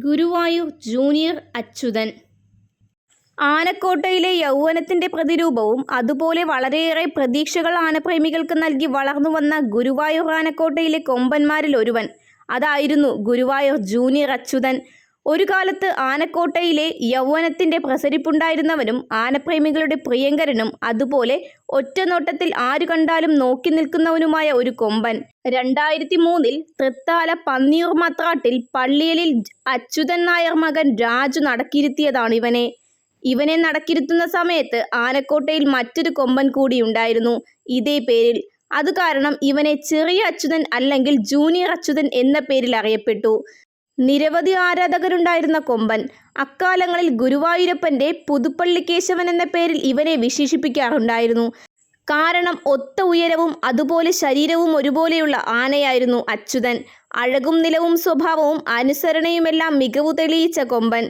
Guruvayur junior Achuthan. ആനക്കോട്ടയിലെ യൗവനത്തിന്റെ പ്രതിരൂപവും അതുപോലെ വളരെയേറെ പ്രതീക്ഷകൾ ആനപ്രേമികൾക്ക് നൽകി വളർന്നുവന്ന ഗുരുവായൂർ ആനക്കോട്ടയിലെ കൊമ്പന്മാരിൽ ഒരുവൻ. അതായിരുന്നു ഗുരുവായൂർ ജൂനിയർ അച്യുതൻ. ഒരു കാലത്ത് ആനക്കോട്ടയിലെ യൗവനത്തിന്റെ പ്രസരിപ്പുണ്ടായിരുന്നവനും ആനപ്രേമികളുടെ പ്രിയങ്കരനും അതുപോലെ ഒറ്റനോട്ടത്തിൽ ആരു കണ്ടാലും നോക്കി നിൽക്കുന്നവനുമായ ഒരു കൊമ്പൻ. 2003 തൃത്താല പന്നിയൂർ മത്രാട്ടിൽ പള്ളിയലിൽ അച്യുതൻ നായർ മകൻ രാജു നടക്കിയിരുത്തിയതാണ് ഇവനെ. ഇവനെ നടക്കിരുത്തുന്ന സമയത്ത് ആനക്കോട്ടയിൽ മറ്റൊരു കൊമ്പൻ കൂടിയുണ്ടായിരുന്നു ഇതേ പേരിൽ. അതുകാരണം ഇവനെ ചെറിയ അച്യുതൻ അല്ലെങ്കിൽ ജൂനിയർ അച്യുതൻ എന്ന പേരിൽ അറിയപ്പെട്ടു. നിരവധി ആരാധകരുണ്ടായിരുന്ന കൊമ്പൻ. അക്കാലങ്ങളിൽ ഗുരുവായൂരപ്പന്റെ പുതുപ്പള്ളി കേശവൻ എന്ന പേരിൽ ഇവനെ വിശേഷിപ്പിക്കാറുണ്ടായിരുന്നു. കാരണം ഒത്ത ഉയരവും അതുപോലെ ശരീരവും ഒരുപോലെയുള്ള ആനയായിരുന്നു അച്യുതൻ. അഴകും നിലവും സ്വഭാവവും അനുസരണയുമെല്ലാം മികവു തെളിയിച്ച കൊമ്പൻ.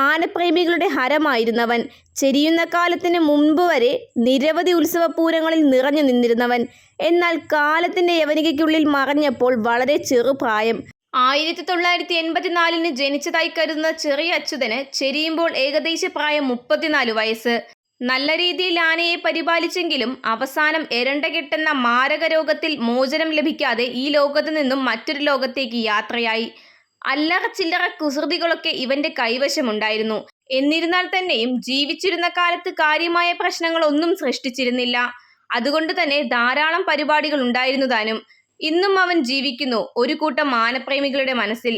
ആനപ്രേമികളുടെ ഹരമായിരുന്നവൻ. ചെരിയുന്ന കാലത്തിന് മുൻപ് വരെ നിരവധി ഉത്സവപൂരങ്ങളിൽ നിറഞ്ഞു നിന്നിരുന്നവൻ. എന്നാൽ കാലത്തിന്റെ യവനികയ്ക്കുള്ളിൽ മറഞ്ഞപ്പോൾ വളരെ ചെറുപ്രായം. 1984 ജനിച്ചതായി കരുതുന്ന ചെറിയ അച്യുതന് ചെരിയുമ്പോൾ ഏകദേശ പ്രായം 34 വയസ്സ്. നല്ല രീതിയിൽ ആനയെ പരിപാലിച്ചെങ്കിലും അവസാനം എരണ്ടകെട്ടെന്ന മാരക രോഗത്തിൽ മോചനം ലഭിക്കാതെ ഈ ലോകത്തു നിന്നും മറ്റൊരു ലോകത്തേക്ക് യാത്രയായി. അല്ലറ ചില്ലറ കുസൃതികളൊക്കെ ഇവന്റെ കൈവശമുണ്ടായിരുന്നു. എന്നിരുന്നാൽ തന്നെയും ജീവിച്ചിരുന്ന കാലത്ത് കാര്യമായ പ്രശ്നങ്ങളൊന്നും സൃഷ്ടിച്ചിരുന്നില്ല. അതുകൊണ്ട് തന്നെ ധാരാളം പരിപാടികൾ ഉണ്ടായിരുന്നു താനും. ഇന്നും അവൻ ജീവിക്കുന്നു ഒരു കൂട്ടം ആനപ്രേമികളുടെ മനസ്സിൽ.